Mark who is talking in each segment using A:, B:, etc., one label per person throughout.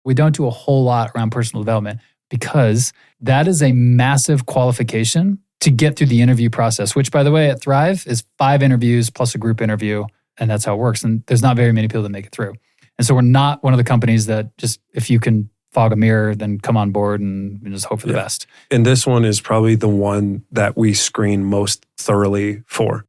A: We don't do a whole lot around personal development because that is a massive qualification to get through the interview process, which, by the way, at Thrive is 5 interviews plus a group interview, and that's how it works. And there's not very many people that make it through. And so we're not one of the companies that just, if you can fog a mirror, then come on board and just hope for the best.
B: And this one is probably the one that we screen most thoroughly for.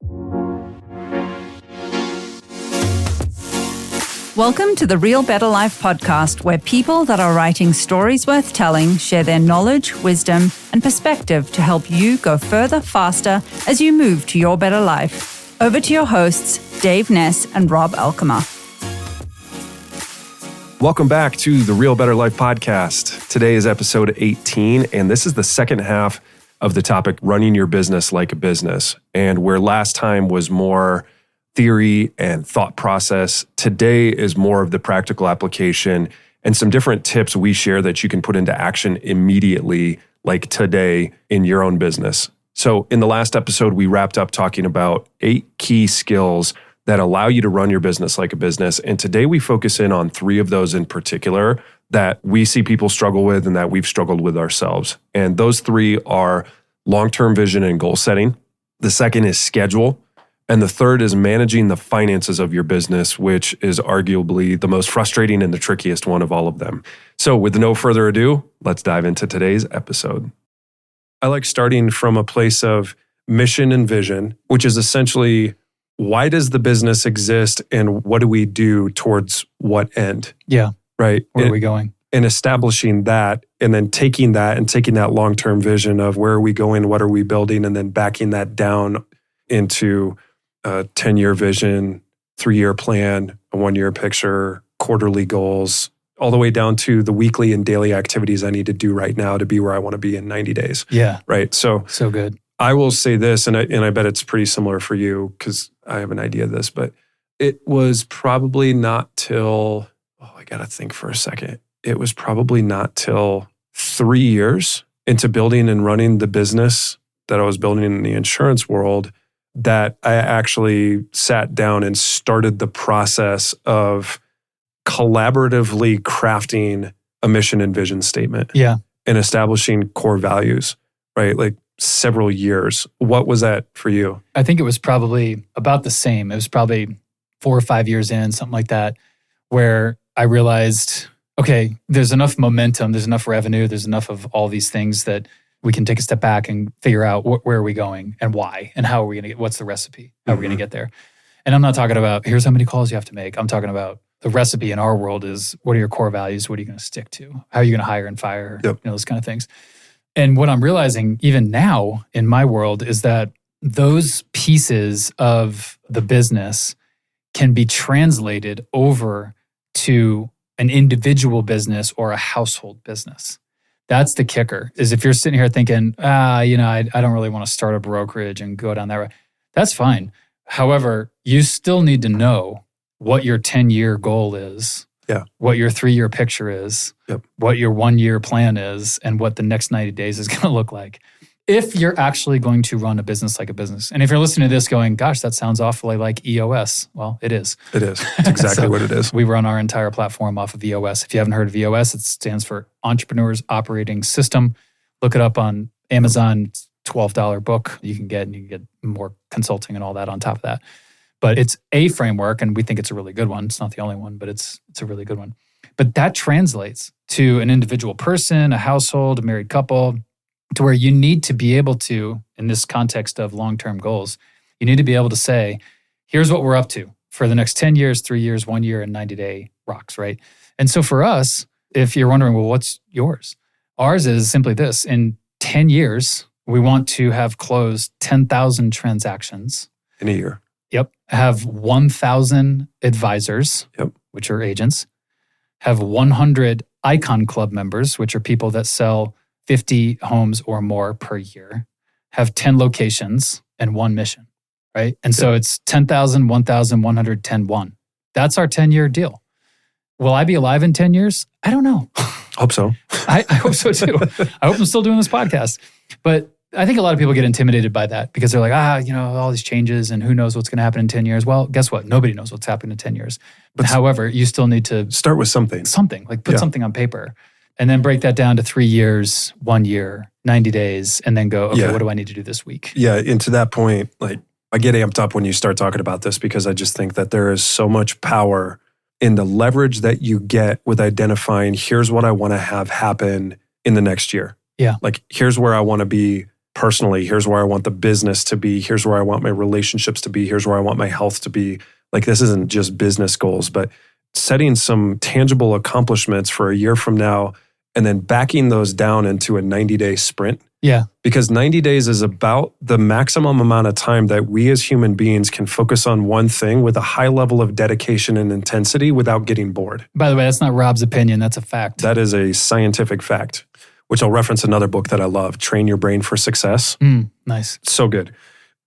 C: Welcome to the Real Better Life podcast, where people that are writing stories worth telling share their knowledge, wisdom, and perspective to help you go further, faster as you move to your better life. Over to your hosts, Dave Ness and Rob Alkema.
D: Welcome back to the Real Better Life podcast. Today is episode 18, and this is the second half of the topic, running your business like a business. And where last time was more theory and thought process, today is more of the practical application and some different tips we share that you can put into action immediately, like today in your own business. So in the last episode, we wrapped up talking about 8 key skills that allow you to run your business like a business. And today we focus in on 3 of those in particular that we see people struggle with and that we've struggled with ourselves. And those 3 are long-term vision and goal setting. The second is schedule. And the third is managing the finances of your business, which is arguably the most frustrating and the trickiest one of all of them. So with no further ado, let's dive into today's episode.
B: I like starting from a place of mission and vision, which is essentially, why does the business exist and what do we do towards what end?
A: Yeah.
B: Right.
A: Where are we going?
B: And establishing that, and then taking that long-term vision of where are we going, what are we building, and then backing that down into a 10-year vision, 3-year plan, a 1-year picture, quarterly goals, all the way down to the weekly and daily activities I need to do right now to be where I want to be in 90 days.
A: Yeah.
B: Right. So
A: good.
B: I will say this, and I bet it's pretty similar for you because I have an idea of this, but it was probably not till, I got to think for a second. It was probably not till 3 years into building and running the business that I was building in the insurance world that I actually sat down and started the process of collaboratively crafting a mission and vision statement.
A: Yeah.
B: And establishing core values, right? Like several years. What was that for you?
A: I think it was probably about the same. It was probably 4 or 5 years in, something like that, where I realized, okay, there's enough momentum, there's enough revenue, there's enough of all these things that we can take a step back and figure out where are we going and why and how are we going to get, what's the recipe? How are we going to get there? And I'm not talking about, here's how many calls you have to make. I'm talking about the recipe in our world is, what are your core values? What are you going to stick to? How are you going to hire and fire?
B: Yep.
A: Those kind of things. And what I'm realizing even now in my world is that those pieces of the business can be translated over to an individual business or a household business. That's the kicker, is if you're sitting here thinking, I don't really want to start a brokerage and go down that road. That's fine. However, you still need to know what your 10-year goal is, what your 3-year picture is, what your 1-year plan is, and what the next 90 days is going to look like. If you're actually going to run a business like a business. And if you're listening to this going, gosh, that sounds awfully like EOS. Well, it is.
B: It is. It's exactly what it is.
A: We run our entire platform off of EOS. If you haven't heard of EOS, it stands for Entrepreneurs Operating System. Look it up on Amazon. It's a $12 book you can get, and you can get more consulting and all that on top of that. But it's a framework, and we think it's a really good one. It's not the only one, but it's a really good one. But that translates to an individual person, a household, a married couple, to where you need to be able to, in this context of long-term goals, you need to be able to say, here's what we're up to for the next 10 years, 3 years, 1 year, and 90-day rocks, right? And so for us, if you're wondering, well, what's yours? Ours is simply this. In 10 years, we want to have closed 10,000 transactions.
B: In a year.
A: Yep. Have 1,000 advisors, which are agents. Have 100 Icon Club members, which are people that sell 50 homes or more per year, have 10 locations and 1 mission, right? And so it's 10,000, 1,000, 100, 10, 1. That's our 10-year deal. Will I be alive in 10 years? I don't know.
B: Hope so.
A: I hope so too. I hope I'm still doing this podcast. But I think a lot of people get intimidated by that because they're like, all these changes and who knows what's going to happen in 10 years. Well, guess what? Nobody knows what's happening in 10 years.
B: But
A: however, you still need to
B: start with something.
A: Like put something on paper and then break that down to 3 years, 1 year, 90 days, and then go, okay, what do I need to do this week?
B: Yeah. And to that point, like I get amped up when you start talking about this because I just think that there is so much power in the leverage that you get with identifying, here's what I want to have happen in the next year.
A: Yeah.
B: Like, here's where I want to be personally. Here's where I want the business to be. Here's where I want my relationships to be. Here's where I want my health to be. Like, this isn't just business goals, but setting some tangible accomplishments for a year from now and then backing those down into a 90-day sprint.
A: Yeah.
B: Because 90 days is about the maximum amount of time that we as human beings can focus on one thing with a high level of dedication and intensity without getting bored.
A: By the way, that's not Rob's opinion. That's a fact.
B: That is a scientific fact, which I'll reference another book that I love, Train Your Brain for Success.
A: Nice.
B: So good.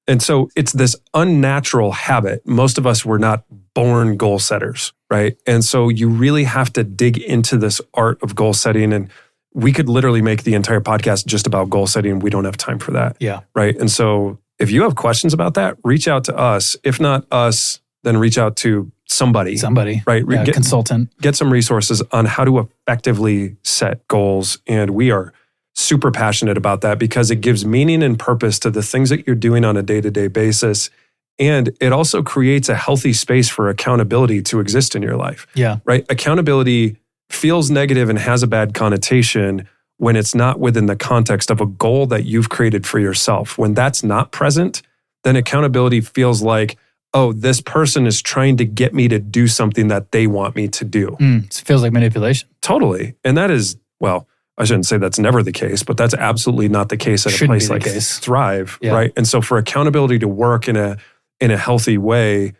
B: And so it's this unnatural habit. Most of us were not born goal setters, right? And so you really have to dig into this art of goal setting. And we could literally make the entire podcast just about goal setting. We don't have time for that.
A: Yeah.
B: Right. And so if you have questions about that, reach out to us. If not us, then reach out to somebody. Right.
A: Yeah, consultant.
B: Get some resources on how to effectively set goals. And we are super passionate about that because it gives meaning and purpose to the things that you're doing on a day-to-day basis. And it also creates a healthy space for accountability to exist in your life.
A: Yeah.
B: Right. Accountability feels negative and has a bad connotation when it's not within the context of a goal that you've created for yourself. When that's not present, then accountability feels like, oh, this person is trying to get me to do something that they want me to do.
A: It feels like manipulation.
B: Totally. And that is, well, I shouldn't say that's never the case, but that's absolutely not the case at a place like Thrive, right? And so for accountability to work in a healthy way,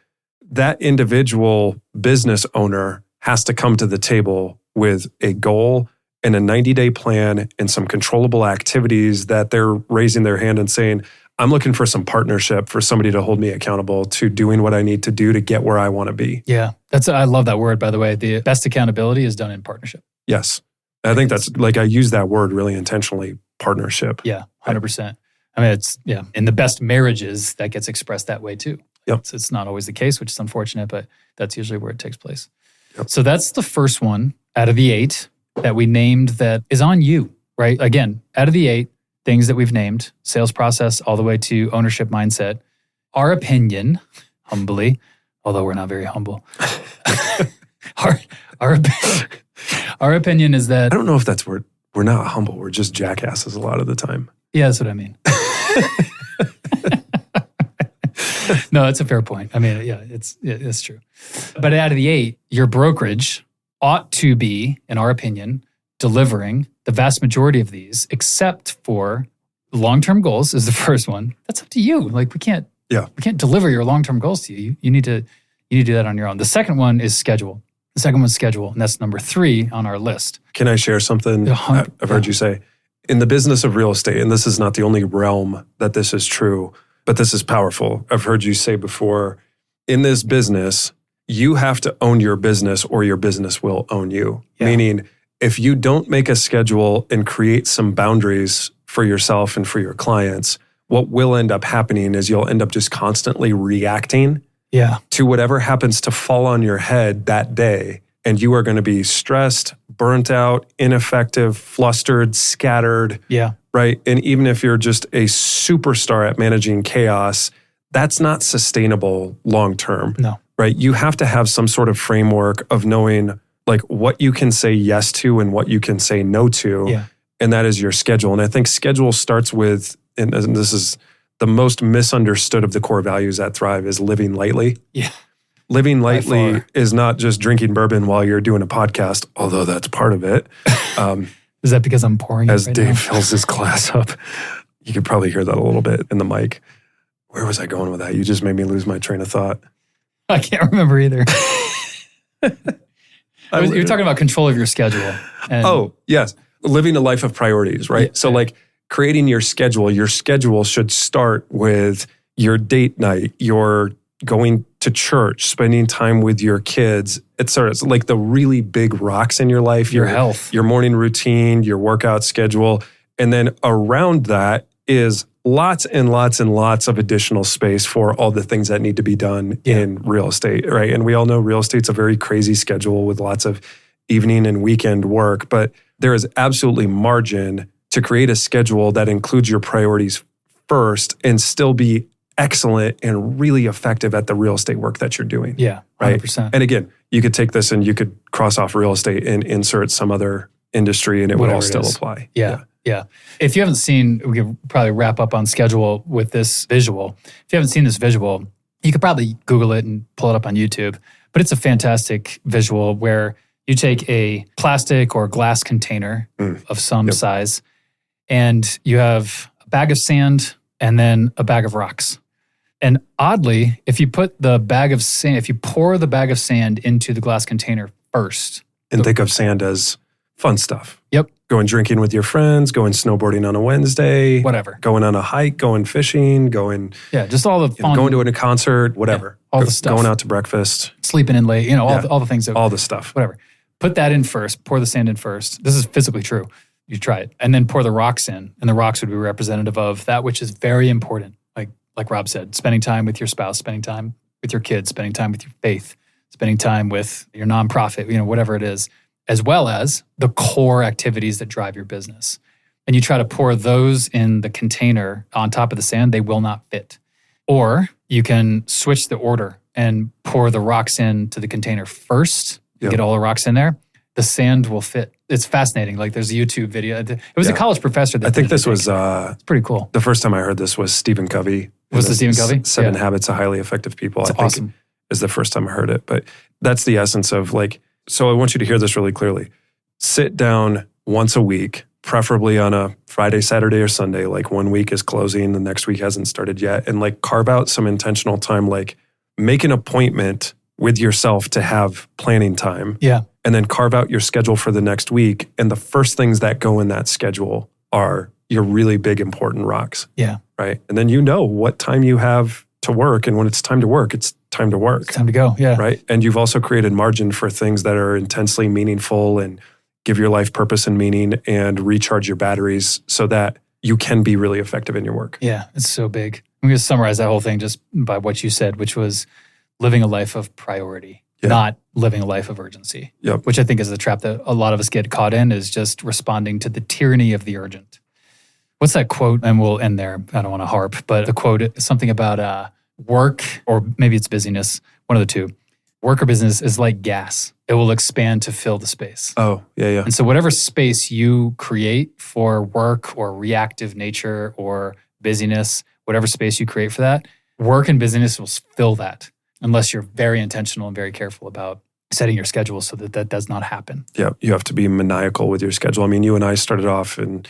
B: that individual business owner has to come to the table with a goal and a 90-day plan and some controllable activities that they're raising their hand and saying, I'm looking for some partnership for somebody to hold me accountable to doing what I need to do to get where I want to be.
A: Yeah. I love that word, by the way. The best accountability is done in partnership.
B: Yes. I think that's like, I use that word really intentionally, partnership.
A: Yeah, 100%. I mean, it's, in the best marriages, that gets expressed that way too.
B: Yep.
A: It's not always the case, which is unfortunate, but that's usually where it takes place.
B: Yep.
A: So that's the first one out of the 8 that we named that is on you, right? Again, out of the 8 things that we've named, sales process all the way to ownership mindset, our opinion, humbly, although we're not very humble, our opinion is that...
B: I don't know if that's word. We're not humble. We're just jackasses a lot of the time.
A: Yeah, that's what I mean. No, that's a fair point. I mean, it's true. But out of the 8, your brokerage ought to be, in our opinion, delivering the vast majority of these, except for long-term goals is the first one. That's up to you. Like we can't deliver your long-term goals to you. You need to do that on your own. The second one is schedule. The second one's schedule, and that's number 3 on our list.
B: Can I share something I've heard you say? In the business of real estate, and this is not the only realm that this is true, but this is powerful. I've heard you say before, in this business, you have to own your business or your business will own you. Yeah. Meaning, if you don't make a schedule and create some boundaries for yourself and for your clients, what will end up happening is you'll end up just constantly reacting to whatever happens to fall on your head that day. And you are going to be stressed, burnt out, ineffective, flustered, scattered.
A: Yeah.
B: Right. And even if you're just a superstar at managing chaos, that's not sustainable long term.
A: No.
B: Right. You have to have some sort of framework of knowing like what you can say yes to and what you can say no to.
A: Yeah.
B: And that is your schedule. And I think schedule starts with, and this is the most misunderstood of the core values at Thrive, is living lightly.
A: Yeah.
B: Living lightly is not just drinking bourbon while you're doing a podcast, although that's part of it.
A: Is that because I'm pouring
B: as
A: it right
B: Dave
A: now?
B: fills his glass up? You could probably hear that a little bit in the mic. Where was I going with that? You just made me lose my train of thought.
A: I can't remember either. You're talking about control of your schedule.
B: Oh, yes. Living a life of priorities, right?
A: Yeah.
B: So like creating your schedule should start with your date night, your going to church, spending time with your kids, etc. It's like the really big rocks in your life,
A: your health,
B: your morning routine, your workout schedule. And then around that, is lots and lots and lots of additional space for all the things that need to be done in real estate, right? And we all know real estate's a very crazy schedule with lots of evening and weekend work, but there is absolutely margin to create a schedule that includes your priorities first and still be excellent and really effective at the real estate work that you're doing.
A: Yeah, 100%.
B: Right? And again, you could take this and you could cross off real estate and insert some other industry and it would all still apply.
A: Yeah. If you haven't seen, we could probably wrap up on schedule with this visual. If you haven't seen this visual, you could probably Google it and pull it up on YouTube. But it's a fantastic visual where you take a plastic or glass container of some size and you have a bag of sand and then a bag of rocks. And oddly, if you put the bag of sand, if you pour the bag of sand into the glass container first.
B: And think of sand as fun stuff.
A: Yep.
B: Going drinking with your friends, going snowboarding on a Wednesday.
A: Whatever.
B: Going on a hike, going fishing, going...
A: Yeah, just all the fun.
B: Going to a concert, whatever.
A: Yeah, all the stuff.
B: Going out to breakfast.
A: Sleeping in late, all the things.
B: All the stuff.
A: Whatever. Put that in first. Pour the sand in first. This is physically true. You try it. And then pour the rocks in. And the rocks would be representative of that which is very important. Like Rob said, spending time with your spouse, spending time with your kids, spending time with your faith, spending time with your nonprofit, whatever it is, as well as the core activities that drive your business. And you try to pour those in the container on top of the sand, they will not fit. Or you can switch the order and pour the rocks into the container first, get all the rocks in there. The sand will fit. It's fascinating. Like there's a YouTube video. It was a college professor that
B: I think this was...
A: it's pretty cool.
B: The first time I heard this was Stephen Covey.
A: Was it Stephen Covey?
B: 7 Habits of Highly Effective People.
A: It's
B: I think
A: awesome.
B: is the first time I heard it. But that's the essence of so I want you to hear this really clearly. Sit down once a week, preferably on a Friday, Saturday, or Sunday. Like one week is closing, the next week hasn't started yet. And carve out some intentional time, make an appointment with yourself to have planning time.
A: Yeah.
B: And then carve out your schedule for the next week. And the first things that go in that schedule are your really big, important rocks.
A: Yeah.
B: Right. And then what time you have to work. And when it's time to work, it's time to work.
A: It's time to go. Yeah.
B: Right. And you've also created margin for things that are intensely meaningful and give your life purpose and meaning and recharge your batteries so that you can be really effective in your work.
A: Yeah. It's so big. I'm going to summarize that whole thing just by what you said, which was living a life of priority. Not living a life of urgency, which I think is the trap that a lot of us get caught in, is just responding to the tyranny of the urgent. What's that quote? And we'll end there. I don't want to harp, but the quote is something about work, or maybe it's busyness, one of the two. Work or business is like gas. It will expand to fill the space.
B: Oh, yeah.
A: And so whatever space you create for work or reactive nature or busyness, whatever space you create for that, work and busyness will fill that. Unless you're very intentional and very careful about setting your schedule so that does not happen.
B: Yeah, you have to be maniacal with your schedule. I mean, you and I started off in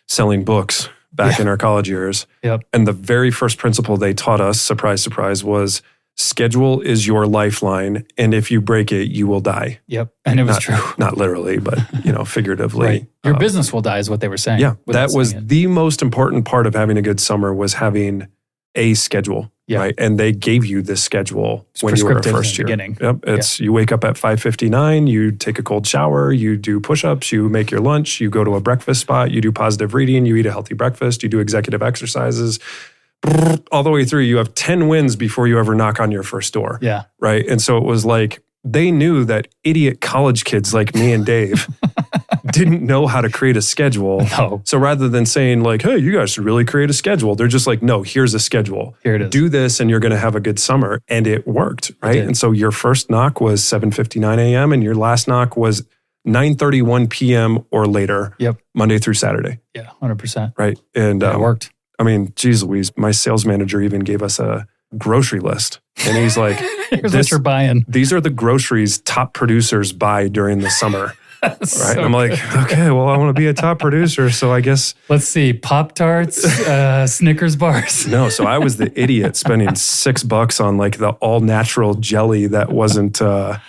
B: selling books back in our college years.
A: Yep.
B: And the very first principle they taught us, surprise, surprise, was schedule is your lifeline. And if you break it, you will die.
A: Yep. And it was true.
B: Not literally, but figuratively.
A: Right. Your business will die is what they were saying.
B: Yeah. That was the most important part of having a good summer, was having a schedule.
A: Yeah.
B: Right. And they gave you this schedule
A: It's
B: when you were
A: prescriptive
B: first
A: in the
B: year.
A: beginning.
B: Yep. It's you wake up at 5:59, you take a cold shower, you do push-ups, you make your lunch, you go to a breakfast spot, you do positive reading, you eat a healthy breakfast, you do executive exercises. All the way through, you have 10 wins before you ever knock on your first door.
A: Yeah.
B: Right. And so it was they knew that idiot college kids like me and Dave didn't know how to create a schedule.
A: No.
B: So rather than saying hey, you guys should really create a schedule, they're just no, here's a schedule.
A: Here it is.
B: Do this and you're going to have a good summer. And it worked, right? And so your first knock was 7:59 a.m. and your last knock was 9:31 p.m. or later.
A: Yep.
B: Monday through Saturday.
A: Yeah, 100%.
B: Right. And
A: it worked.
B: I mean, geez Louise, my sales manager even gave us a grocery list. And he's like,
A: here's what you're buying.
B: These are the groceries top producers buy during the summer. Right.
A: So
B: I'm like, okay, well, I want to be a top producer. So I guess.
A: Let's see, Pop-Tarts, Snickers bars.
B: No. So I was the idiot spending $6 on the all natural jelly that wasn't a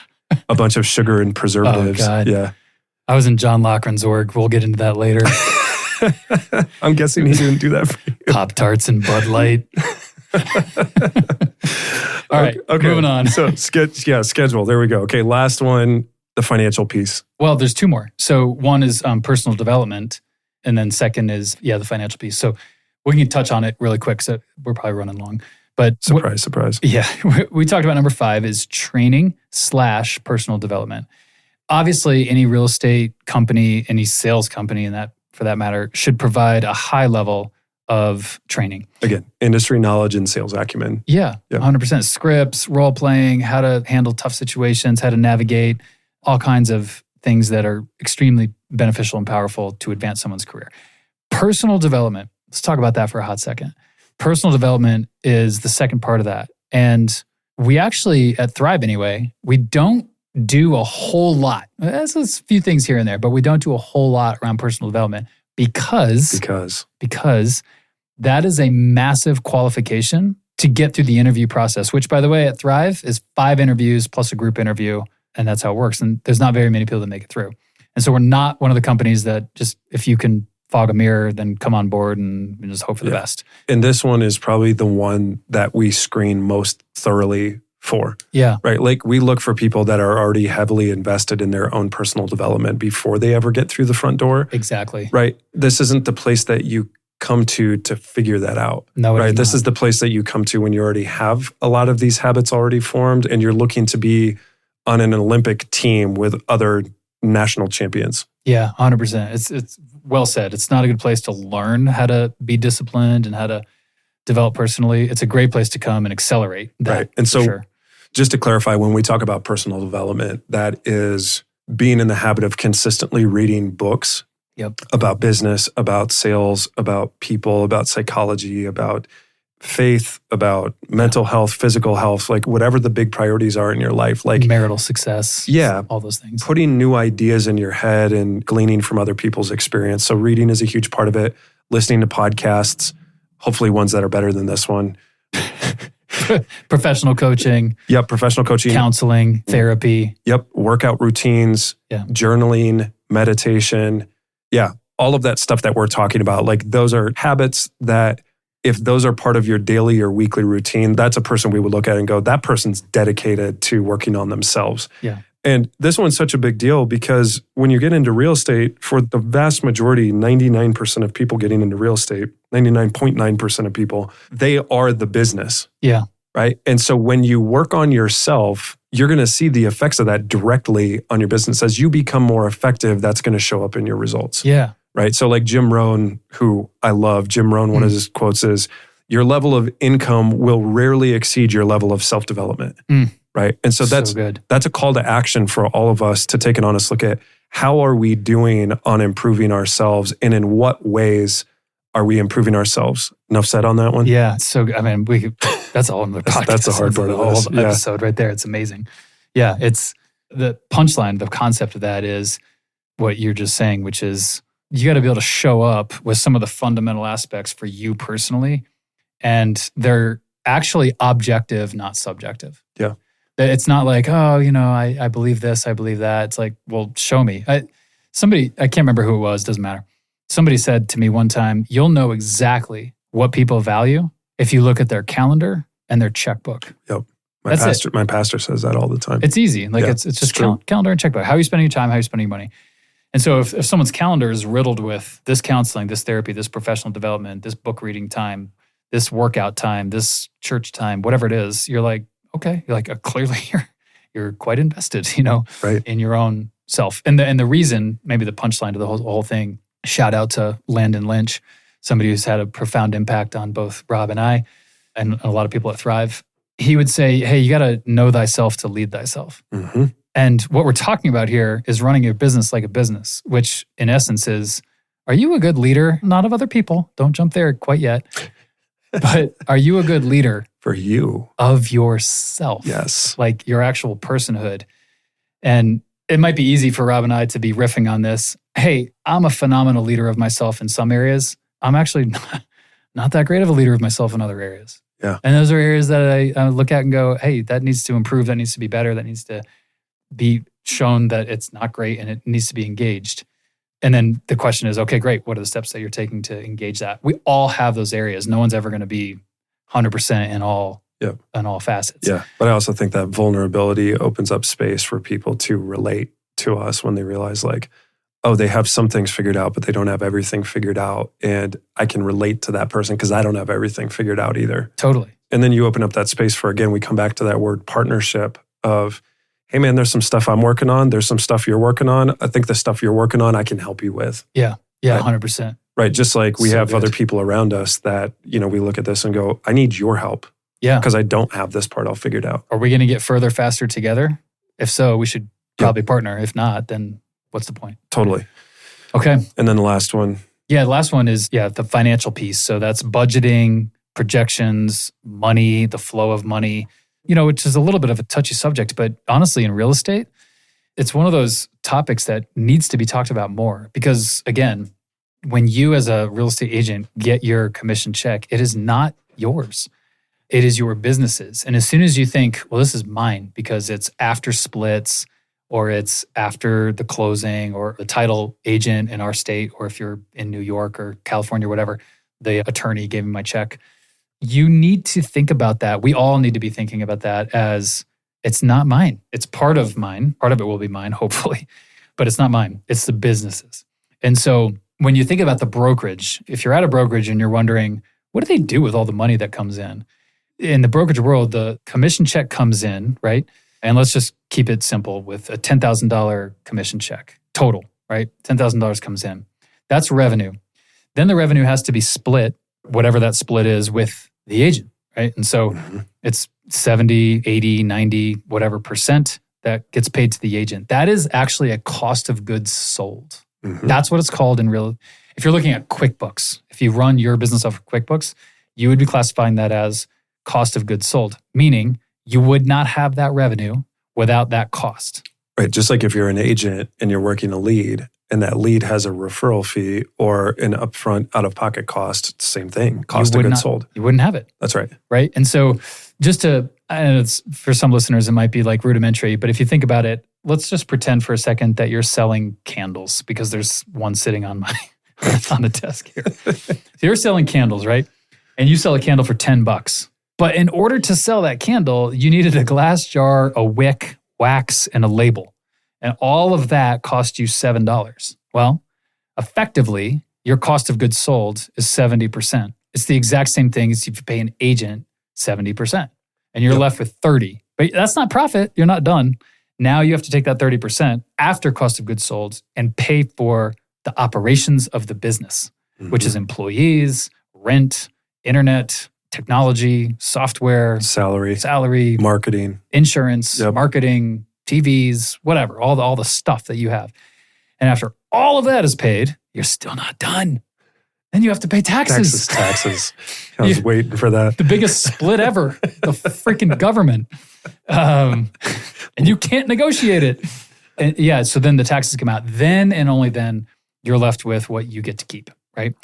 B: bunch of sugar and preservatives.
A: Oh, God.
B: Yeah.
A: I was in John Loughran's org. We'll get into that later.
B: I'm guessing he didn't do that for you.
A: Pop-Tarts and Bud Light. All right,
B: okay.
A: Moving on.
B: So schedule. There we go. Okay, last one, the financial piece.
A: Well, there's two more. So one is personal development, and then second is the financial piece. So We can touch on it really quick. So we're probably running long. But
B: Surprise.
A: yeah, we talked about number 5 is training / personal development. Obviously, any real estate company, any sales company, and that for that matter, should provide a high level of training.
B: Again, industry knowledge and sales acumen.
A: Yeah,
B: Yep.
A: 100%. Scripts, role playing, how to handle tough situations, how to navigate, all kinds of things that are extremely beneficial and powerful to advance someone's career. Personal development. Let's talk about that for a hot second. Personal development is the second part of that. And we actually, at Thrive anyway, we don't do a whole lot. There's a few things here and there, but we don't do a whole lot around personal development because that is a massive qualification to get through the interview process, which, by the way, at Thrive is 5 interviews plus a group interview, and that's how it works. And there's not very many people that make it through. And so we're not one of the companies that just, if you can fog a mirror, then come on board and just hope for the best.
B: And this one is probably the one that we screen most thoroughly for.
A: Yeah.
B: Right. Like we look for people that are already heavily invested in their own personal development before they ever get through the front door.
A: Exactly.
B: Right. This isn't the place that you come to figure that out.
A: No,
B: right. This
A: not.
B: is the place that you come to when you already have a lot of these habits already formed and you're looking to be on an Olympic team with other national champions.
A: Yeah, 100%. It's well said. It's not a good place to learn how to be disciplined and how to develop personally. It's a great place to come and accelerate that.
B: Right. And so
A: sure.
B: Just to clarify, when we talk about personal development, that is being in the habit of consistently reading books about business, about sales, about people, about psychology, about faith, about mental health, physical health, like whatever the big priorities are in your life, like
A: marital success.
B: Yeah.
A: All those things.
B: Putting new ideas in your head and gleaning from other people's experience. So reading is a huge part of it. Listening to podcasts, hopefully ones that are better than this one.
A: Professional coaching.
B: Yep. Professional coaching.
A: Counseling, therapy.
B: Yep. Workout routines, journaling, meditation. Yeah. All of that stuff that we're talking about, like those are habits that if those are part of your daily or weekly routine, that's a person we would look at and go, that person's dedicated to working on themselves.
A: Yeah.
B: And this one's such a big deal because when you get into real estate, for the vast majority, 99% of people getting into real estate, 99.9% of people, they are the business.
A: Yeah.
B: Right. And so when you work on yourself, you're going to see the effects of that directly on your business. As you become more effective, that's going to show up in your results.
A: Yeah.
B: Right. So like Jim Rohn, who I love, Jim Rohn, one of his quotes is, your level of income will rarely exceed your level of self-development. Right. And so that's a call to action for all of us to take an honest look at how are we doing on improving ourselves and in what ways are we improving ourselves? Enough said on that one?
A: Yeah. So, I mean, that's all in the podcast.
B: That's the hard part of
A: the
B: this.
A: whole episode right there. It's amazing. Yeah. It's the punchline, the concept of that is what you're just saying, which is you got to be able to show up with some of the fundamental aspects for you personally. And they're actually objective, not subjective.
B: Yeah.
A: It's not like, oh, I believe this, I believe that. It's like, well, show me. I can't remember who it was, doesn't matter. Somebody said to me one time, you'll know exactly what people value if you look at their calendar and their checkbook.
B: Yep. My pastor says that all the time.
A: It's easy. Like it's just calendar and checkbook. How are you spending your time? How are you spending your money? And so if someone's calendar is riddled with this counseling, this therapy, this professional development, this book reading time, this workout time, this church time, whatever it is, you're like, okay, you're like, clearly you're quite invested,
B: right.
A: in your own self. And the reason, maybe the punchline to the whole thing, shout out to Landon Lynch, somebody who's had a profound impact on both Rob and I, and a lot of people at Thrive. He would say, hey, you got to know thyself to lead thyself.
B: Mm-hmm.
A: And what we're talking about here is running your business like a business, which in essence is, are you a good leader? Not of other people. Don't jump there quite yet. But are you a good leader?
B: For you.
A: Of yourself.
B: Yes.
A: Like your actual personhood. And it might be easy for Rob and I to be riffing on this. Hey, I'm a phenomenal leader of myself in some areas. I'm actually not that great of a leader of myself in other areas.
B: Yeah.
A: And those are areas that I look at and go, hey, that needs to improve. That needs to be better. That needs to be shown that it's not great and it needs to be engaged. And then the question is, okay, great. What are the steps that you're taking to engage that? We all have those areas. No one's ever going to be 100% in all facets.
B: Yeah. But I also think that vulnerability opens up space for people to relate to us when they realize like, oh, they have some things figured out, but they don't have everything figured out. And I can relate to that person because I don't have everything figured out either.
A: Totally.
B: And then you open up that space for, again, we come back to that word partnership of, hey man, there's some stuff I'm working on. There's some stuff you're working on. I think the stuff you're working on, I can help you with.
A: Yeah,
B: Right.
A: 100%.
B: Right. Just like we
A: So
B: have
A: good.
B: other people around us that, we look at this and go, I need your help
A: Yeah.
B: because I don't have this part all figured out.
A: Are we going to get further faster together? If so, we should probably partner. If not, then what's the point?
B: Totally.
A: Okay.
B: And then the last one,
A: Yeah, the last one is, the financial piece. So that's budgeting, projections, money, the flow of money, which is a little bit of a touchy subject. But honestly, in real estate, it's one of those topics that needs to be talked about more because, again, when you as a real estate agent get your commission check, it is not yours. It is your business's. And as soon as you think, well, this is mine because it's after splits or it's after the closing or the title agent in our state, or if you're in New York or California or whatever, the attorney gave me my check. You need to think about that. We all need to be thinking about that as it's not mine. It's part of mine. Part of it will be mine, hopefully, but it's not mine. It's the business's. And so when you think about the brokerage, if you're at a brokerage and you're wondering, what do they do with all the money that comes in? In the brokerage world, the commission check comes in, right? And let's just keep it simple with a $10,000 commission check total, right? $10,000 comes in. That's revenue. Then the revenue has to be split, whatever that split is, with the agent, right? And so it's 70, 80, 90, whatever percent that gets paid to the agent. That is actually a cost of goods sold.
B: Mhm.
A: That's what it's called in real. If you're looking at QuickBooks, if you run your business off of QuickBooks, you would be classifying that as cost of goods sold, meaning you would not have that revenue without that cost.
B: Right. Just like if you're an agent and you're working a lead and that lead has a referral fee or an upfront out-of-pocket cost, it's the same thing. Cost of goods sold.
A: You wouldn't have it,
B: That's right.
A: right? And so and it's for some listeners, it might be like rudimentary, but if you think about it, let's just pretend for a second that you're selling candles because there's one sitting on on the desk here. So you're selling candles, right? And you sell a candle for $10. But in order to sell that candle, you needed a glass jar, a wick, wax, and a label. And all of that cost you $7. Well, effectively, your cost of goods sold is 70%. It's the exact same thing as if you pay an agent 70%. And you're left with 30. But that's not profit. You're not done. Now you have to take that 30% after cost of goods sold and pay for the operations of the business, which is employees, rent, internet, technology, software,
B: salary, marketing,
A: insurance, marketing, TVs, whatever, all the stuff that you have. And after all of that is paid, you're still not done. Then you have to pay taxes.
B: Taxes. I was waiting for that.
A: The biggest split ever, the freaking government. And you can't negotiate it. And so then the taxes come out. Then and only then you're left with what you get to keep, right?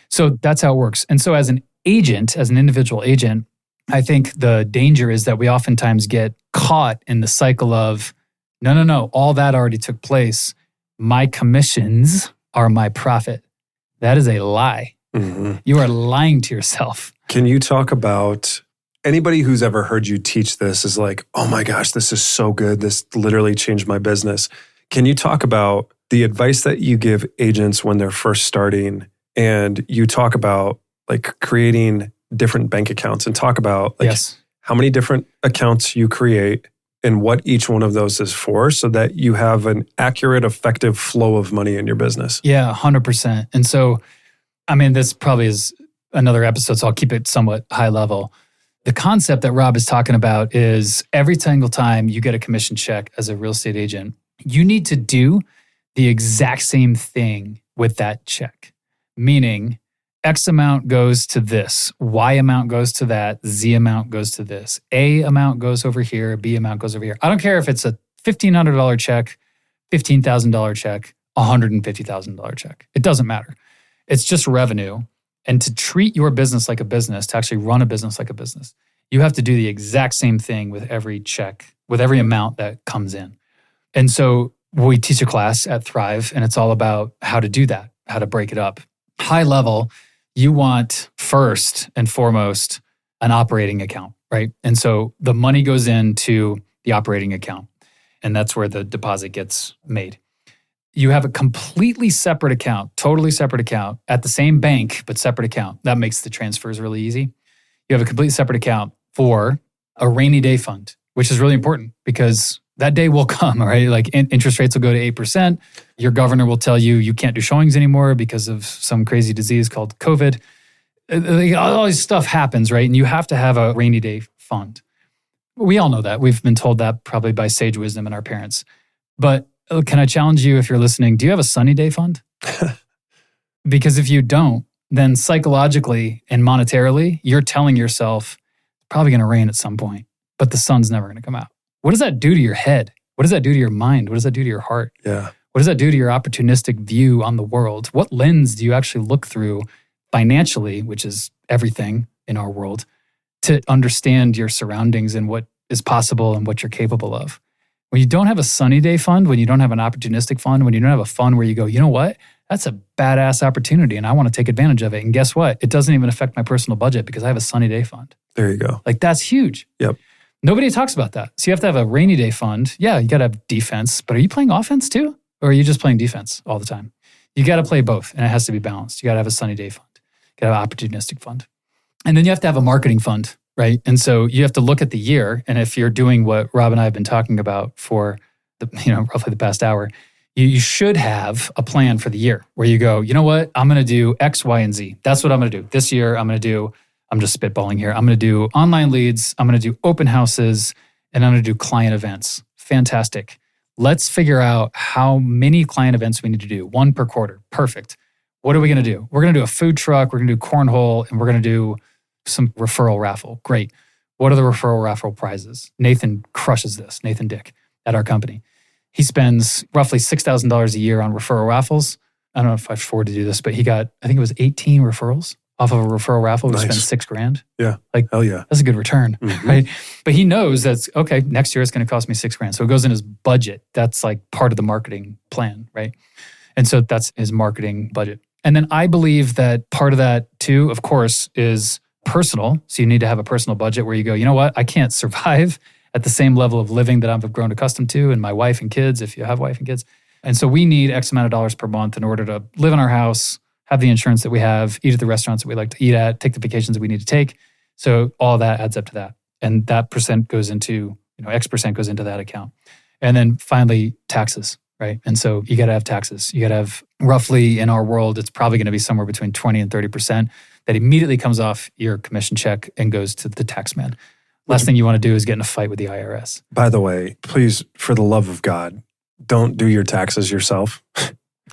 A: So that's how it works. And so as an agent, as an individual agent, I think the danger is that we oftentimes get caught in the cycle of, no, all that already took place. My commissions are my profit. That is a lie.
B: Mm-hmm.
A: You are lying to yourself.
B: Can you talk about anybody who's ever heard you teach this is like, oh my gosh, this is so good. This literally changed my business. Can you talk about the advice that you give agents when they're first starting? And you talk about like creating different bank accounts and talk about like how many different accounts you create and what each one of those is for so that you have an accurate, effective flow of money in your business.
A: Yeah, 100%. And so, this probably is another episode, so I'll keep it somewhat high level. The concept that Rob is talking about is every single time you get a commission check as a real estate agent, you need to do the exact same thing with that check. Meaning, X amount goes to this, Y amount goes to that, Z amount goes to this, A amount goes over here, B amount goes over here. I don't care if it's a $1,500 check, $15,000 check, $150,000 check. It doesn't matter. It's just revenue. And to treat your business like a business, to actually run a business like a business, you have to do the exact same thing with every check, with every amount that comes in. And so we teach a class at Thrive, and it's all about how to do that, how to break it up. High level, you want first and foremost an operating account, right? And so the money goes into the operating account, and that's where the deposit gets made. you have a completely separate account, totally separate account at the same bank, but separate account. That makes the transfers really easy. You have a completely separate account for a rainy day fund, which is really important because that day will come, right? Like interest rates will go to 8%. Your governor will tell you you can't do showings anymore because of some crazy disease called COVID. All this stuff happens, right? And you have to have a rainy day fund. We all know that. We've been told that probably by sage wisdom and our parents. But can I challenge you, if you're listening, do you have a sunny day fund? Because if you don't, then psychologically and monetarily, you're telling yourself it's probably going to rain at some point, but the sun's never going to come out. What does that do to your head? What does that do to your mind? What does that do to your heart?
B: Yeah.
A: What does that do to your opportunistic view on the world? What lens do you actually look through financially, which is everything in our world, to understand your surroundings and what is possible and what you're capable of? When you don't have a sunny day fund, when you don't have an opportunistic fund, when you don't have a fund where you go, you know what? That's a badass opportunity and I want to take advantage of it. And guess what? It doesn't even affect my personal budget because I have a sunny day fund.
B: There you go.
A: Like that's huge.
B: Yep.
A: Nobody talks about that. So you have to have a rainy day fund. Yeah, you got to have defense, but are you playing offense too? Or are you just playing defense all the time? You got to play both and it has to be balanced. You got to have a sunny day fund. You got to have an opportunistic fund. And then you have to have a marketing fund, right? And so you have to look at the year. And if you're doing what Rob and I have been talking about for roughly the past hour, you should have a plan for the year where you go, you know what? I'm going to do X, Y, and Z. That's what I'm going to do. This year, I'm just spitballing here. I'm going to do online leads. I'm going to do open houses and I'm going to do client events. Fantastic. Let's figure out how many client events we need to do. 1 per quarter. Perfect. What are we going to do? We're going to do a food truck. We're going to do cornhole and we're going to do some referral raffle. Great. What are the referral raffle prizes? Nathan crushes this. Nathan Dick at our company. He spends roughly $6,000 a year on referral raffles. I don't know if I afford to do this, but he got, I think it was 18 referrals off of a referral raffle. We spent $6,000.
B: Yeah.
A: Like,
B: hell yeah.
A: That's a good return, right? But he knows that's, okay, next year it's going to cost me $6,000. So it goes in his budget. That's like part of the marketing plan, right? And so that's his marketing budget. And then I believe that part of that too, of course, is personal. So you need to have a personal budget where you go, you know what? I can't survive at the same level of living that I've grown accustomed to, and my wife and kids, if you have wife and kids. And so we need X amount of dollars per month in order to live in our house, have the insurance that we have, eat at the restaurants that we like to eat at, take the vacations that we need to take. So all that adds up to that. And that percent goes into, X percent goes into that account. And then finally, taxes, right? And so you got to have taxes. You got to have roughly, in our world, it's probably going to be somewhere between 20 and 30% that immediately comes off your commission check and goes to the tax man. Last thing you want to do is get in a fight with the IRS.
B: By the way, please, for the love of God, don't do your taxes yourself.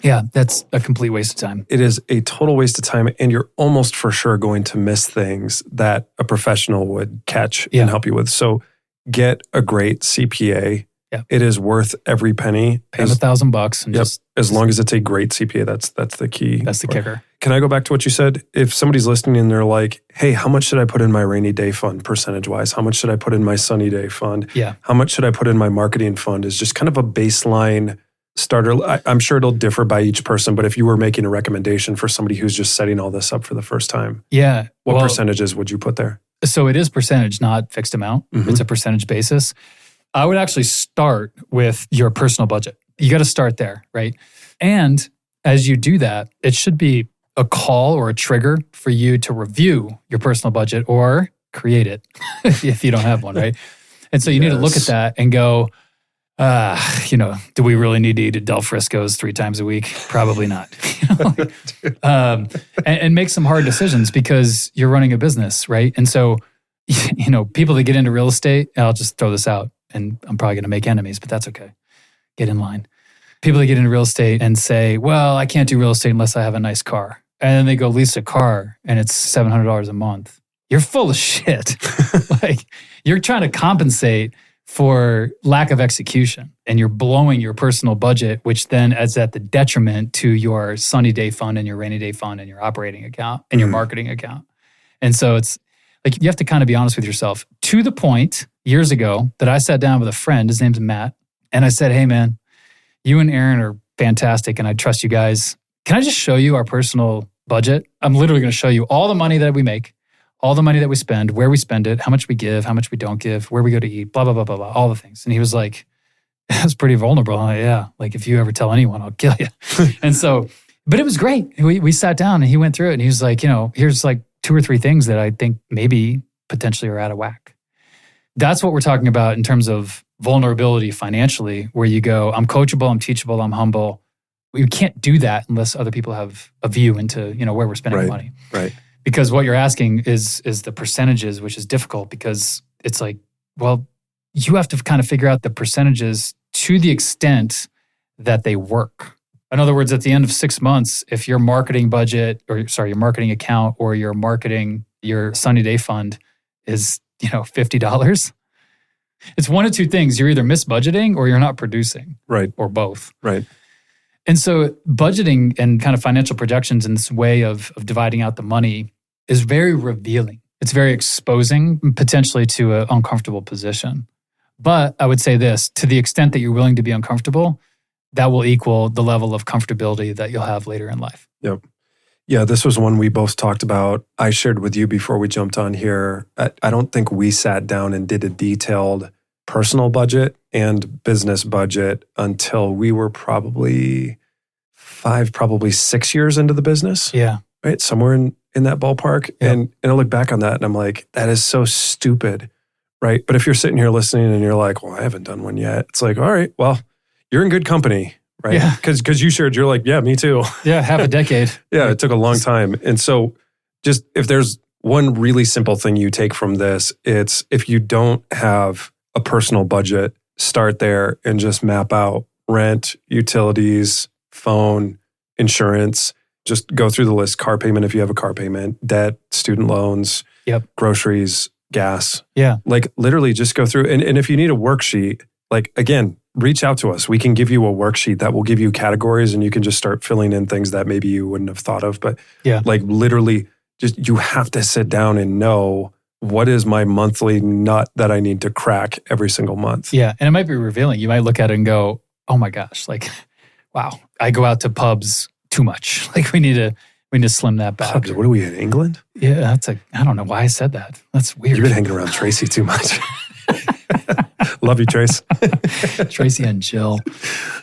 A: Yeah, that's a complete waste of time.
B: It is a total waste of time, and you're almost for sure going to miss things that a professional would catch and help you with. So get a great CPA.
A: Yeah.
B: It is worth every penny.
A: Pay them $1,000 and just
B: as long as it's a great CPA, that's the key.
A: That's the kicker.
B: Can I go back to what you said? If somebody's listening and they're like, hey, how much should I put in my rainy day fund percentage-wise? How much should I put in my sunny day fund?
A: Yeah.
B: How much should I put in my marketing fund? Is just kind of a baseline starter. I'm sure it'll differ by each person, but if you were making a recommendation for somebody who's just setting all this up for the first time, what percentages would you put there?
A: So it is percentage, not fixed amount. It's a percentage basis. I would actually start with your personal budget. You got to start there, right? And as you do that, it should be a call or a trigger for you to review your personal budget or create it if you don't have one, right? And so you need to look at that and go, do we really need to eat at Del Frisco's 3 times a week? Probably not. And make some hard decisions because you're running a business, right? And so, people that get into real estate, I'll just throw this out and I'm probably going to make enemies, but that's okay. Get in line. People that get into real estate and say, well, I can't do real estate unless I have a nice car. And then they go lease a car and it's $700 a month. You're full of shit. Like you're trying to compensate for lack of execution and you're blowing your personal budget, which then adds at the detriment to your sunny day fund and your rainy day fund and your operating account and your marketing account. And so it's like, you have to kind of be honest with yourself to the point years ago that I sat down with a friend, his name's Matt. And I said, hey man, you and Aaron are fantastic and I trust you guys. Can I just show you our personal budget? I'm literally going to show you all the money that we make, all the money that we spend, where we spend it, how much we give, how much we don't give, where we go to eat, blah, blah, blah, blah, blah, all the things. And he was like, That's pretty vulnerable. Huh? Yeah. Like if you ever tell anyone, I'll kill you. And so, but it was great. We sat down and he went through it and he was like, here's like 2 or 3 things that I think maybe potentially are out of whack. That's what we're talking about in terms of vulnerability financially, where you go, I'm coachable, I'm teachable, I'm humble. We can't do that unless other people have a view into, where we're spending money.
B: Right.
A: Because what you're asking is the percentages, which is difficult because it's like, well, you have to kind of figure out the percentages to the extent that they work. In other words, at the end of 6 months, if your marketing budget, your marketing account or your sunny day fund is, $50, it's one of 2 things. You're either misbudgeting or you're not producing.
B: Right.
A: Or both.
B: Right.
A: And so budgeting and kind of financial projections in this way of dividing out the money is very revealing. It's very exposing, potentially to an uncomfortable position. But I would say this, to the extent that you're willing to be uncomfortable, that will equal the level of comfortability that you'll have later in life.
B: Yep. Yeah, this was one we both talked about. I shared with you before we jumped on here. I don't think we sat down and did a detailed personal budget and business budget until we were probably 6 years into the business.
A: Yeah.
B: Right? Somewhere in that ballpark.
A: Yep.
B: And I look back on that and I'm like, that is so stupid. Right? But if you're sitting here listening and you're like, well, I haven't done one yet. It's like, all right, well, you're in good company. Right?
A: Yeah.
B: Because you shared, you're like, yeah, me too.
A: Yeah, half a decade.
B: Yeah, it took a long time. And so just if there's one really simple thing you take from this, it's if you don't have a personal budget, start there and just map out rent, utilities, phone, insurance. Just go through the list, car payment if you have a car payment, debt, student loans, groceries, gas.
A: Yeah.
B: Like literally just go through. And if you need a worksheet, like again, reach out to us. We can give you a worksheet that will give you categories and you can just start filling in things that maybe you wouldn't have thought of. But like literally just you have to sit down and know what is my monthly nut that I need to crack every single month.
A: Yeah. And it might be revealing. You might look at it and go, oh my gosh, like, wow, I go out to pubs too much. Like we need to slim that back.
B: Pubs, what are we in England?
A: Yeah, I don't know why I said that. That's weird.
B: You've been hanging around Tracy too much. Love you, Trace.
A: Tracy and Jill.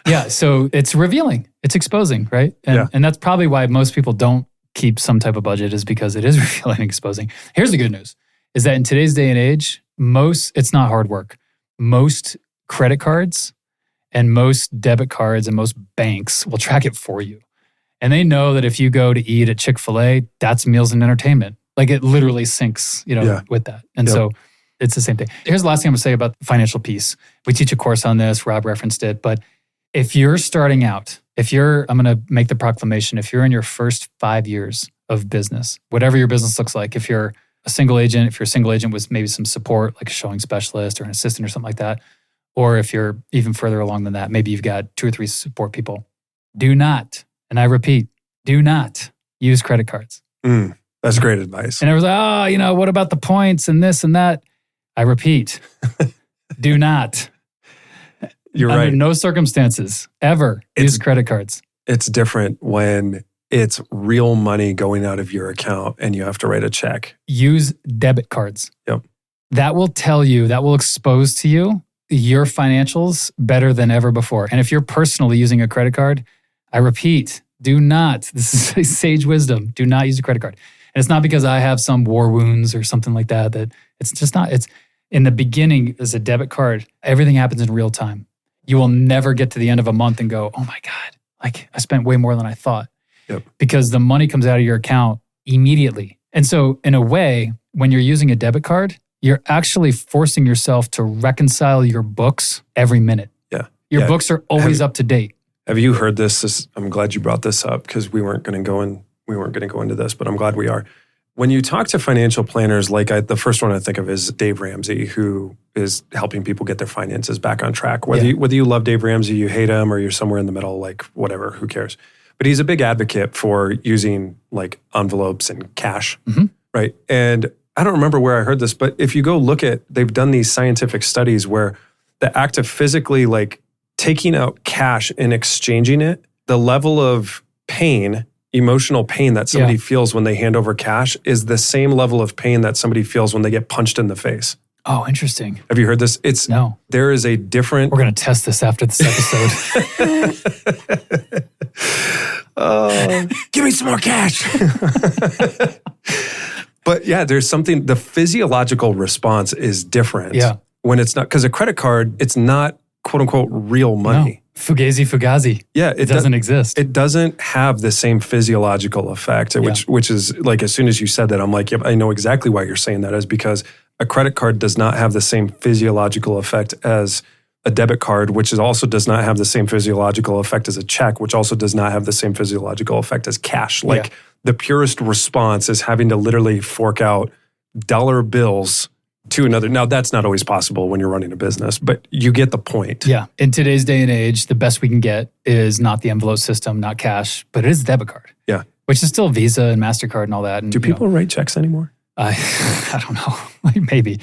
A: Yeah, so it's revealing. It's exposing, right? And that's probably why most people don't keep some type of budget is because it is revealing and exposing. Here's the good news, is that in today's day and age, it's not hard work. Most credit cards and most debit cards and most banks will track it for you. And they know that if you go to eat at Chick-fil-A, that's meals and entertainment. Like it literally syncs, with that. And so it's the same thing. Here's the last thing I'm going to say about the financial piece. We teach a course on this. Rob referenced it. But if you're starting out, I'm going to make the proclamation, if you're in your first 5 years of business, whatever your business looks like, if you're a single agent with maybe some support, like a showing specialist or an assistant or something like that, or if you're even further along than that, maybe you've got 2 or 3 support people, do not, and I repeat, do not use credit cards.
B: That's great advice.
A: And it was like, what about the points and this and that? I repeat, do not.
B: You're
A: Under
B: right.
A: no circumstances ever use credit cards.
B: It's different when it's real money going out of your account and you have to write a check.
A: Use debit cards.
B: Yep.
A: That will expose to you your financials better than ever before. And if you're personally using a credit card, I repeat, do not. This is sage wisdom. Do not use a credit card. And it's not because I have some war wounds or something like that. That it's just not. It's in the beginning as a debit card, everything happens in real time. You will never get to the end of a month and go, oh my God, like I spent way more than I thought.
B: Yep.
A: Because the money comes out of your account immediately. And so in a way, when you're using a debit card, you're actually forcing yourself to reconcile your books every minute.
B: Yeah.
A: Your books are always up to date.
B: Have you heard this? I'm glad you brought this up because we weren't going to go into this, but I'm glad we are. When you talk to financial planners, the first one I think of is Dave Ramsey, who is helping people get their finances back on track. Whether you love Dave Ramsey, you hate him, or you're somewhere in the middle, like whatever, who cares? But he's a big advocate for using like envelopes and cash, right? And I don't remember where I heard this, but if you go look at, they've done these scientific studies where the act of physically like taking out cash and exchanging it, the level of pain, emotional pain that somebody feels when they hand over cash is the same level of pain that somebody feels when they get punched in the face.
A: Oh, interesting.
B: Have you heard this?
A: No.
B: There is a different.
A: We're going to test this after this episode.
B: Give me some more cash. But yeah, there's something, the physiological response is different.
A: Yeah.
B: When it's not, because a credit card, it's not quote unquote real money.
A: No. Fugazi.
B: Yeah.
A: It doesn't exist.
B: It doesn't have the same physiological effect, which is like, as soon as you said that, I'm like, yep, I know exactly why you're saying that, is because a credit card does not have the same physiological effect as a debit card, which also does not have the same physiological effect as a check, which also does not have the same physiological effect as cash. Like the purest response is having to literally fork out dollar bills to another. Now, that's not always possible when you're running a business, but you get the point.
A: Yeah. In today's day and age, the best we can get is not the envelope system, not cash, but it is a debit card.
B: Yeah.
A: Which is still Visa and MasterCard and all that. And,
B: Do people write checks anymore?
A: I don't know, maybe.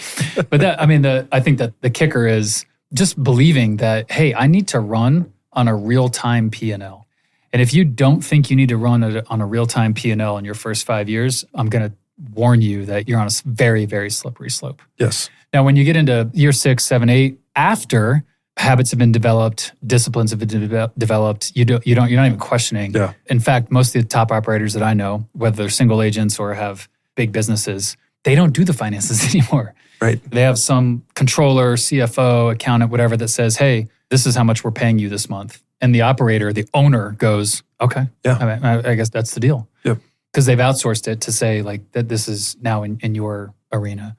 A: But I think that the kicker is just believing that, hey, I need to run on a real-time P&L. And if you don't think you need to run on a real-time P&L in your first 5 years, I'm going to warn you that you're on a very, very slippery slope.
B: Yes.
A: Now, when you get into year 6, 7, 8, after habits have been developed, disciplines have been developed, you're not even questioning.
B: Yeah.
A: In fact, most of the top operators that I know, whether they're single agents or have big businesses, they don't do the finances anymore.
B: Right.
A: They have some controller, CFO, accountant, whatever that says, hey, this is how much we're paying you this month. And the operator, the owner goes, okay,
B: yeah,
A: I guess that's the deal.
B: Yep.
A: Because they've outsourced it to say like that this is now in your arena.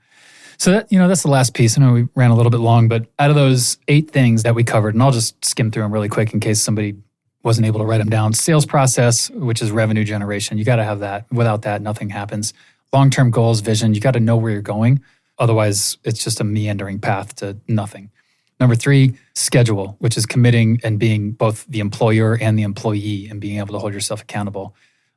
A: So that, that's the last piece. I know we ran a little bit long, but out of those 8 things that we covered, and I'll just skim through them really quick in case somebody wasn't able to write them down. Sales process, which is revenue generation. You got to have that. Without that, nothing happens. Long-term goals, vision. You got to know where you're going. Otherwise, it's just a meandering path to nothing. Number 3, schedule, which is committing and being both the employer and the employee and being able to hold yourself accountable.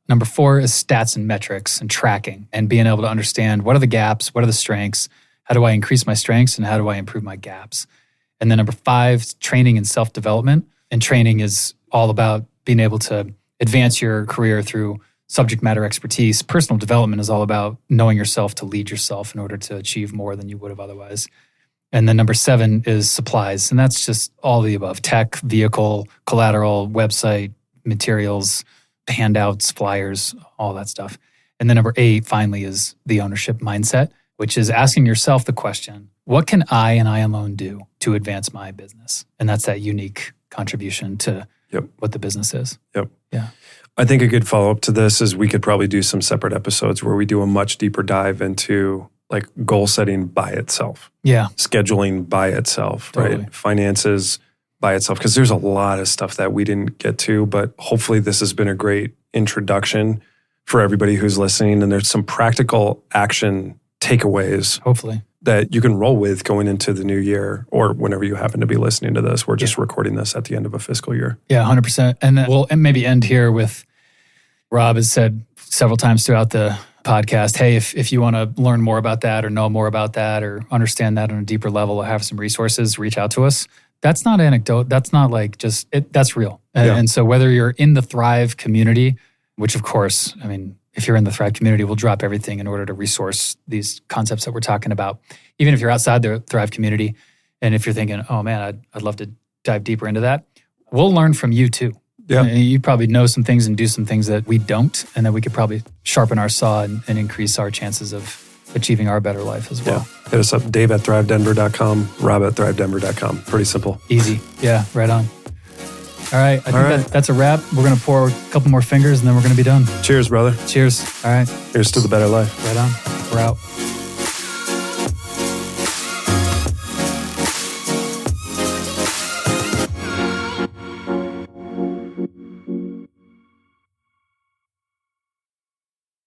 A: Number 4 is stats and metrics and tracking and being able to understand what are the gaps, what are the strengths, how do I increase my strengths, and how do I improve my gaps. And then number 5, training and self-development. And training is all about being able to advance your career through subject matter expertise. Personal development is all about knowing yourself to lead yourself in order to achieve more than you would have otherwise. And then number 7 is supplies. And that's just all the above: tech, vehicle, collateral, website, materials, handouts, flyers, all that stuff. And then number 8, finally, is the ownership mindset, which is asking yourself the question, what can I and I alone do to advance my business? And that's that unique contribution to what the business is.
B: Yep.
A: Yeah.
B: I think a good follow-up to this is we could probably do some separate episodes where we do a much deeper dive into like goal setting by itself.
A: Yeah.
B: Scheduling by itself,
A: Totally.
B: right? Finances by itself, because there's a lot of stuff that we didn't get to, but hopefully this has been a great introduction for everybody who's listening. And there's some practical action takeaways
A: Hopefully.
B: that you can roll with going into the new year or whenever you happen to be listening to this. We're just recording this at the end of a fiscal year.
A: Yeah, 100%. And then we'll maybe end here with, Rob has said several times throughout the podcast, hey, if you want to learn more about that or know more about that or understand that on a deeper level or have some resources, reach out to us. That's not anecdote. That's not like just, that's real. And so whether you're in the Thrive community, which of course, I mean, if you're in the Thrive community, we'll drop everything in order to resource these concepts that we're talking about. Even if you're outside the Thrive community, and if you're thinking, oh man, I'd love to dive deeper into that, we'll learn from you too.
B: Yeah.
A: You probably know some things and do some things that we don't, and that we could probably sharpen our saw and increase our chances of achieving our better life as well.
B: Yeah. Hit us up, Dave@thrivedenver.com, Rob@thrivedenver.com. Pretty simple.
A: Easy. Yeah, right on. All right. I think that's a wrap. We're going to pour a couple more fingers and then we're going to be done.
B: Cheers, brother.
A: Cheers. All right.
B: Here's to the better life.
A: Right on. We're out.